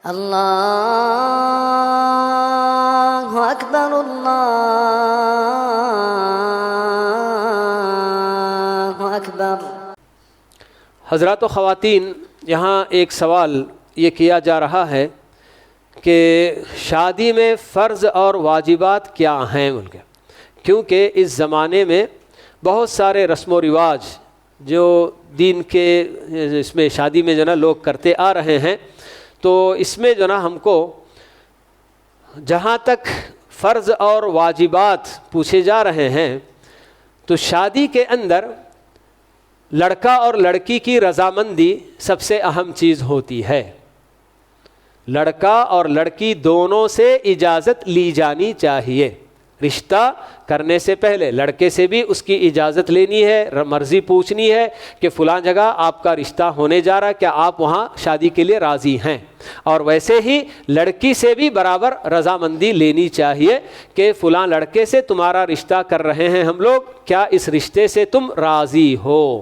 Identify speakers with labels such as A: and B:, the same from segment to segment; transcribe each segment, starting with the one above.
A: اللہ اکبر اللہ اکبر۔
B: حضرات و خواتین، یہاں ایک سوال یہ کیا جا رہا ہے کہ شادی میں فرض اور واجبات کیا ہیں ان کے، کیونکہ اس زمانے میں بہت سارے رسم و رواج جو دین کے اس میں شادی میں جو نا لوگ کرتے آ رہے ہیں، تو اس میں جو نا ہم کو جہاں تک فرض اور واجبات پوچھے جا رہے ہیں تو شادی کے اندر لڑکا اور لڑکی کی رضامندی سب سے اہم چیز ہوتی ہے۔ لڑکا اور لڑکی دونوں سے اجازت لی جانی چاہیے۔ رشتہ کرنے سے پہلے لڑکے سے بھی اس کی اجازت لینی ہے، مرضی پوچھنی ہے کہ فلاں جگہ آپ کا رشتہ ہونے جا رہا ہے، کیا آپ وہاں شادی کے لیے راضی ہیں؟ اور ویسے ہی لڑکی سے بھی برابر رضامندی لینی چاہیے کہ فلاں لڑکے سے تمہارا رشتہ کر رہے ہیں ہم لوگ، کیا اس رشتے سے تم راضی ہو؟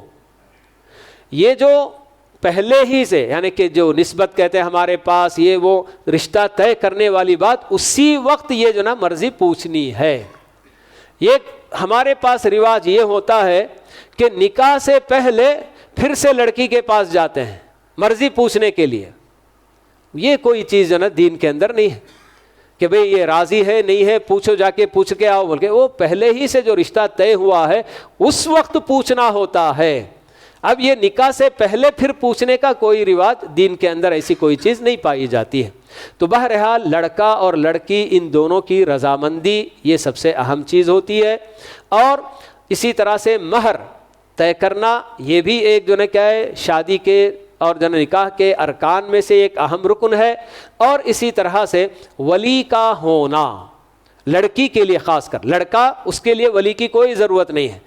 B: یہ جو پہلے ہی سے یعنی کہ جو نسبت کہتے ہیں ہمارے پاس، یہ وہ رشتہ طے کرنے والی بات اسی وقت یہ جو نا مرضی پوچھنی ہے۔ یہ ہمارے پاس رواج یہ ہوتا ہے کہ نکاح سے پہلے پھر سے لڑکی کے پاس جاتے ہیں مرضی پوچھنے کے لیے۔ یہ کوئی چیز جو نا دین کے اندر نہیں ہے کہ بھئی یہ راضی ہے نہیں ہے، پوچھو جا کے پوچھ کے آؤ بول کے، وہ پہلے ہی سے جو رشتہ طے ہوا ہے اس وقت پوچھنا ہوتا ہے۔ اب یہ نکاح سے پہلے پھر پوچھنے کا کوئی رواج دین کے اندر ایسی کوئی چیز نہیں پائی جاتی ہے۔ تو بہرحال لڑکا اور لڑکی ان دونوں کی رضامندی یہ سب سے اہم چیز ہوتی ہے، اور اسی طرح سے مہر طے کرنا یہ بھی ایک جو ہے کیا ہے شادی کے اور جو نکاح کے ارکان میں سے ایک اہم رکن ہے۔ اور اسی طرح سے ولی کا ہونا لڑکی کے لیے، خاص کر لڑکا اس کے لیے ولی کی کوئی ضرورت نہیں ہے۔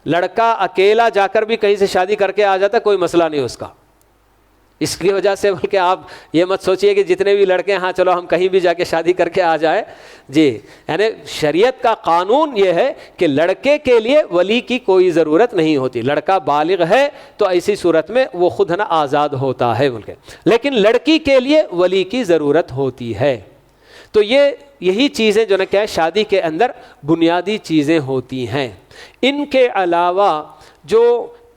B: لڑکا اکیلا جا کر بھی کہیں سے شادی کر کے آ جاتا کوئی مسئلہ نہیں اس کا۔ اس کی وجہ سے بلکہ آپ یہ مت سوچئے کہ جتنے بھی لڑکے ہاں چلو ہم کہیں بھی جا کے شادی کر کے آ جائیں، جی یعنی شریعت کا قانون یہ ہے کہ لڑکے کے لیے ولی کی کوئی ضرورت نہیں ہوتی۔ لڑکا بالغ ہے تو ایسی صورت میں وہ خود نا آزاد ہوتا ہے بلکہ، لیکن لڑکی کے لیے ولی کی ضرورت ہوتی ہے۔ تو یہی چیزیں جو نا کیا ہے شادی کے اندر بنیادی چیزیں ہوتی ہیں۔ ان کے علاوہ جو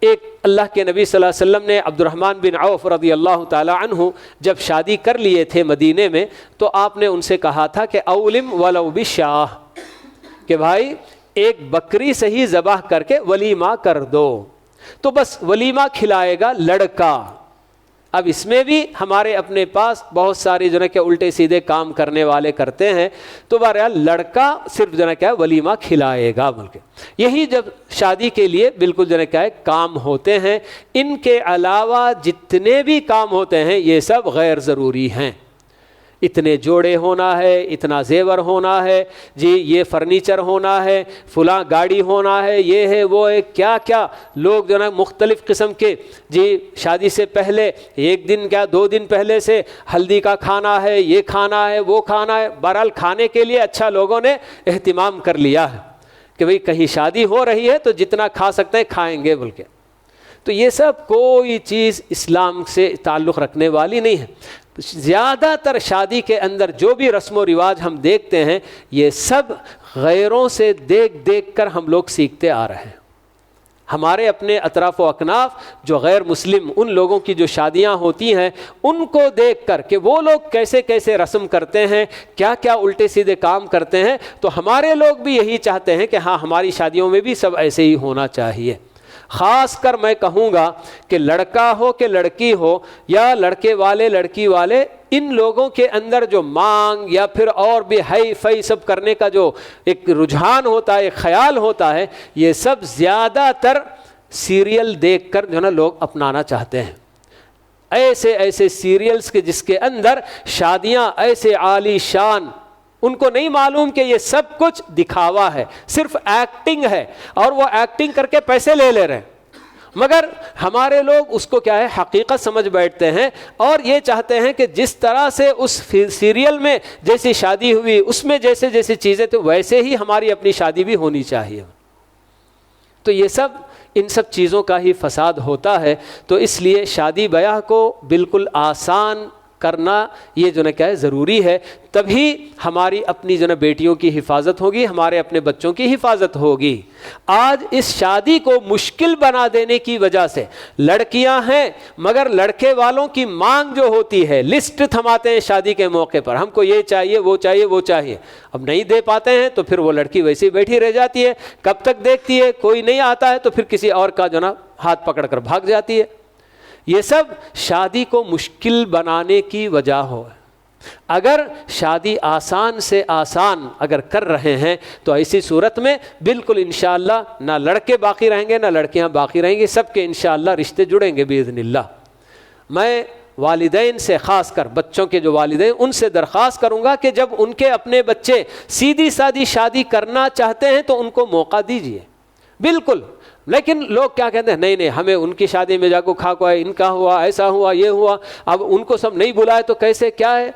B: ایک اللہ کے نبی صلی اللہ علیہ وسلم نے عبد الرحمن بن عوف رضی اللہ تعالی عنہ جب شادی کر لیے تھے مدینے میں، تو آپ نے ان سے کہا تھا کہ اولم ولو بشاہ، کہ بھائی ایک بکری سے ہی ذبح کر کے ولیمہ کر دو۔ تو بس ولیمہ کھلائے گا لڑکا۔ اب اس میں بھی ہمارے اپنے پاس بہت ساری جو ہے کہ الٹے سیدھے کام کرنے والے کرتے ہیں، تو بہرحال لڑکا صرف جو ہے کیا ولیمہ کھلائے گا بلکہ۔ یہی جب شادی کے لیے بالکل جو ہے کیا کام ہوتے ہیں، ان کے علاوہ جتنے بھی کام ہوتے ہیں یہ سب غیر ضروری ہیں۔ اتنے جوڑے ہونا ہے، اتنا زیور ہونا ہے، جی یہ فرنیچر ہونا ہے، فلاں گاڑی ہونا ہے، یہ ہے وہ ہے، کیا کیا لوگ جو ہے مختلف قسم کے جی شادی سے پہلے ایک دن کیا 2 دن پہلے سے ہلدی کا کھانا ہے، یہ کھانا ہے، وہ کھانا ہے۔ بہرحال کھانے کے لیے اچھا لوگوں نے اہتمام کر لیا ہے کہ بھئی کہیں شادی ہو رہی ہے تو جتنا کھا سکتے ہیں کھائیں گے بول کے۔ تو یہ سب کوئی چیز اسلام سے تعلق رکھنے والی نہیں ہے۔ زیادہ تر شادی کے اندر جو بھی رسم و رواج ہم دیکھتے ہیں یہ سب غیروں سے دیکھ دیکھ کر ہم لوگ سیکھتے آ رہے ہیں۔ ہمارے اپنے اطراف و اکناف جو غیر مسلم ان لوگوں کی جو شادیاں ہوتی ہیں ان کو دیکھ کر کہ وہ لوگ کیسے کیسے رسم کرتے ہیں، کیا کیا الٹے سیدھے کام کرتے ہیں، تو ہمارے لوگ بھی یہی چاہتے ہیں کہ ہاں ہماری شادیوں میں بھی سب ایسے ہی ہونا چاہیے۔ خاص کر میں کہوں گا کہ لڑکا ہو کہ لڑکی ہو، یا لڑکے والے لڑکی والے، ان لوگوں کے اندر جو مانگ یا پھر اور بھی ہائی فائی سب کرنے کا جو ایک رجحان ہوتا ہے، ایک خیال ہوتا ہے، یہ سب زیادہ تر سیریل دیکھ کر جو نا لوگ اپنانا چاہتے ہیں۔ ایسے ایسے سیریلز کے جس کے اندر شادیاں ایسے عالی شان، ان کو نہیں معلوم کہ یہ سب کچھ دکھاوا ہے، صرف ایکٹنگ ہے، اور وہ ایکٹنگ کر کے پیسے لے رہے ہیں، مگر ہمارے لوگ اس کو کیا ہے حقیقت سمجھ بیٹھتے ہیں، اور یہ چاہتے ہیں کہ جس طرح سے اس سیریل میں جیسی شادی ہوئی، اس میں جیسے جیسی چیزیں تو ویسے ہی ہماری اپنی شادی بھی ہونی چاہیے۔ تو یہ سب ان سب چیزوں کا ہی فساد ہوتا ہے۔ تو اس لیے شادی بیاہ کو بالکل آسان کرنا یہ جو ہے کیا ہے ضروری ہے، تبھی ہماری اپنی جو ہے بیٹیوں کی حفاظت ہوگی، ہمارے اپنے بچوں کی حفاظت ہوگی۔ آج اس شادی کو مشکل بنا دینے کی وجہ سے لڑکیاں ہیں مگر لڑکے والوں کی مانگ جو ہوتی ہے، لسٹ تھماتے ہیں شادی کے موقع پر، ہم کو یہ چاہیے وہ چاہیے وہ چاہیے، اب نہیں دے پاتے ہیں تو پھر وہ لڑکی ویسے ہی بیٹھی رہ جاتی ہے، کب تک دیکھتی ہے، کوئی نہیں آتا ہے تو پھر کسی اور کا جو نا ہاتھ پکڑ کر بھاگ جاتی ہے۔ یہ سب شادی کو مشکل بنانے کی وجہ ہو۔ اگر شادی آسان سے آسان اگر کر رہے ہیں تو ایسی صورت میں بالکل انشاءاللہ نہ لڑکے باقی رہیں گے نہ لڑکیاں باقی رہیں گی، سب کے انشاءاللہ رشتے جڑیں گے باذن اللہ۔ میں والدین سے، خاص کر بچوں کے جو والدین، ان سے درخواست کروں گا کہ جب ان کے اپنے بچے سیدھی سادی شادی کرنا چاہتے ہیں تو ان کو موقع دیجیے بالکل۔ لیکن لوگ کیا کہتے ہیں، نہیں ہمیں ان کی شادی میں جا کو کھا کو ہے، ان کا ہوا ایسا ہوا یہ ہوا، اب ان کو سب نہیں بلائے تو کیسے کیا ہے،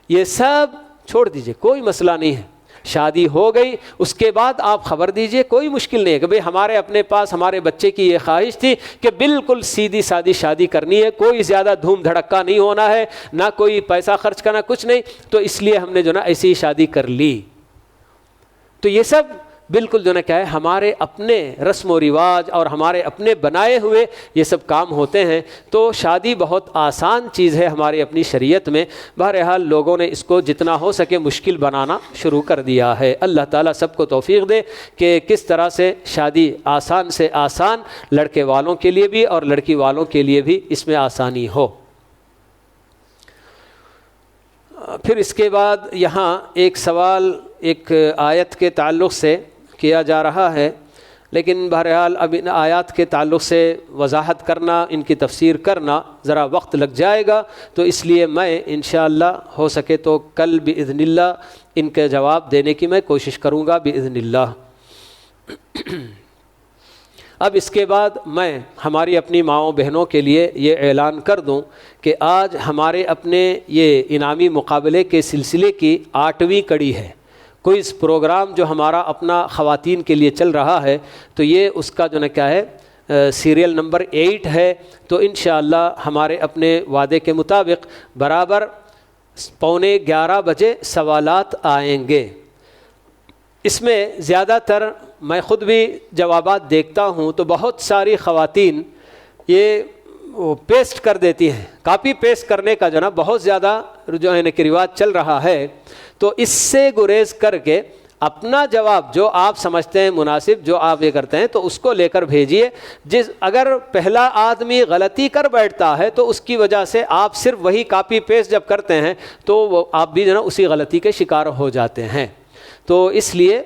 B: یہ سب چھوڑ دیجئے، کوئی مسئلہ نہیں ہے۔ شادی ہو گئی اس کے بعد آپ خبر دیجئے، کوئی مشکل نہیں ہے کہ بھئی ہمارے اپنے پاس ہمارے بچے کی یہ خواہش تھی کہ بالکل سیدھی سادی شادی کرنی ہے، کوئی زیادہ دھوم دھڑکا نہیں ہونا ہے، نہ کوئی پیسہ خرچ کرنا، کچھ نہیں، تو اس لیے ہم نے جو نا ایسی شادی کر لی۔ تو یہ سب بالکل جو نا کیا ہے ہمارے اپنے رسم و رواج اور ہمارے اپنے بنائے ہوئے یہ سب کام ہوتے ہیں۔ تو شادی بہت آسان چیز ہے ہماری اپنی شریعت میں، بہرحال لوگوں نے اس کو جتنا ہو سکے مشکل بنانا شروع کر دیا ہے۔ اللہ تعالیٰ سب کو توفیق دے کہ کس طرح سے شادی آسان سے آسان لڑکے والوں کے لیے بھی اور لڑکی والوں کے لیے بھی اس میں آسانی ہو۔ پھر اس کے بعد یہاں ایک سوال ایک آیت کے تعلق سے کیا جا رہا ہے، لیکن بہرحال اب ان آیات کے تعلق سے وضاحت کرنا، ان کی تفسیر کرنا ذرا وقت لگ جائے گا، تو اس لیے میں انشاءاللہ ہو سکے تو کل باذن اللہ ان کے جواب دینے کی میں کوشش کروں گا باذن اللہ۔ اب اس کے بعد میں ہماری اپنی ماؤں بہنوں کے لیے یہ اعلان کر دوں کہ آج ہمارے اپنے یہ انعامی مقابلے کے سلسلے کی 8ویں کڑی ہے، کوئز پروگرام جو ہمارا اپنا خواتین کے لیے چل رہا ہے، تو یہ اس کا جو نا کیا ہے سیریل نمبر 8 ہے۔ تو انشاءاللہ ہمارے اپنے وعدے کے مطابق برابر 11:15 بجے سوالات آئیں گے۔ اس میں زیادہ تر میں خود بھی جوابات دیکھتا ہوں تو بہت ساری خواتین یہ پیسٹ کر دیتی ہیں، کاپی پیسٹ کرنے کا جو نا بہت زیادہ جو ہے نا کہ رواج چل رہا ہے، تو اس سے گریز کر کے اپنا جواب جو آپ سمجھتے ہیں مناسب، جو آپ یہ کرتے ہیں تو اس کو لے کر بھیجیے۔ اگر پہلا آدمی غلطی کر بیٹھتا ہے تو اس کی وجہ سے آپ صرف وہی کاپی پیسٹ جب کرتے ہیں تو وہ آپ بھی جو نا اسی غلطی کے شکار ہو جاتے ہیں۔ تو اس لیے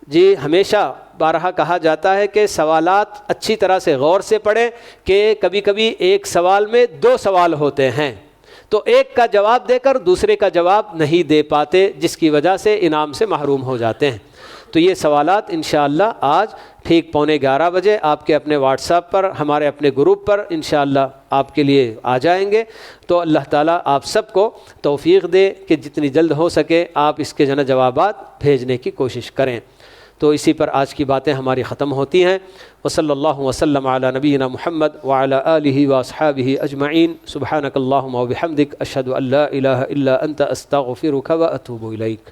B: جی ہمیشہ بارہا کہا جاتا ہے کہ سوالات اچھی طرح سے غور سے پڑھیں، کہ کبھی کبھی ایک سوال میں 2 سوال ہوتے ہیں، تو ایک کا جواب دے کر دوسرے کا جواب نہیں دے پاتے، جس کی وجہ سے انعام سے محروم ہو جاتے ہیں۔ تو یہ سوالات انشاءاللہ آج ٹھیک 11:15 بجے آپ کے اپنے واٹس ایپ پر، ہمارے اپنے گروپ پر انشاءاللہ آپ کے لیے آ جائیں گے۔ تو اللہ تعالیٰ آپ سب کو توفیق دے کہ جتنی جلد ہو سکے آپ اس کے جوابات بھیجنے کی کوشش کریں۔ تو اسی پر آج کی باتیں ہماری ختم ہوتی ہیں۔ وصلی اللہ وسلم علی نبینا محمد وعلی آلہ واصحابہ اجمعین۔ سبحانک اللہم وبحمدک، اشہد ان لا الہ الا انت، استغفرک واتوب الیک۔